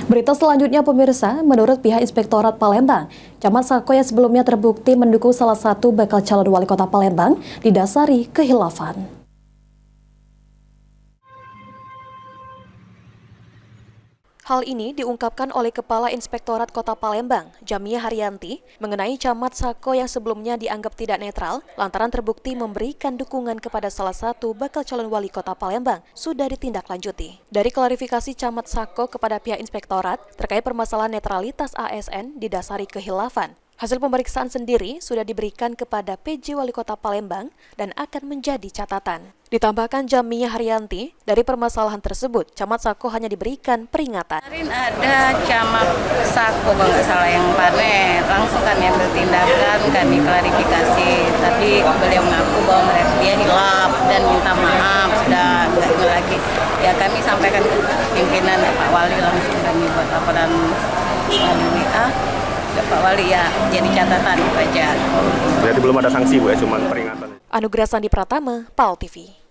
Berita selanjutnya pemirsa, menurut pihak Inspektorat Palembang, Camat Sako yang sebelumnya terbukti mendukung salah satu bakal calon wali kota Palembang didasari khilafan. Hal ini diungkapkan oleh Kepala Inspektorat Kota Palembang, Jamia Haryanti, mengenai Camat Sako yang sebelumnya dianggap tidak netral lantaran terbukti memberikan dukungan kepada salah satu bakal calon wali kota Palembang sudah ditindaklanjuti. Dari klarifikasi Camat Sako kepada pihak Inspektorat terkait permasalahan netralitas ASN didasari khilafan, hasil pemeriksaan sendiri sudah diberikan kepada PJ Wali Kota Palembang dan akan menjadi catatan. Ditambahkan Jamia Haryanti, dari permasalahan tersebut, Camat Sako hanya diberikan peringatan. Kemarin ada Camat Sako, kalau nggak salah, yang panen, langsung kami ambil tindakan, kami klarifikasi. Tapi beliau mengaku bahwa dia hilaf dan minta maaf, sudah nggak ingat lagi. Ya kami sampaikan ke pimpinan Pak Wali, langsung kami buat laporan WA. Pak Wali ya jadi catatan aja. Berarti belum ada sanksi Bu ya, cuma peringatan. Anugerah Sandi Pratama, PAL TV.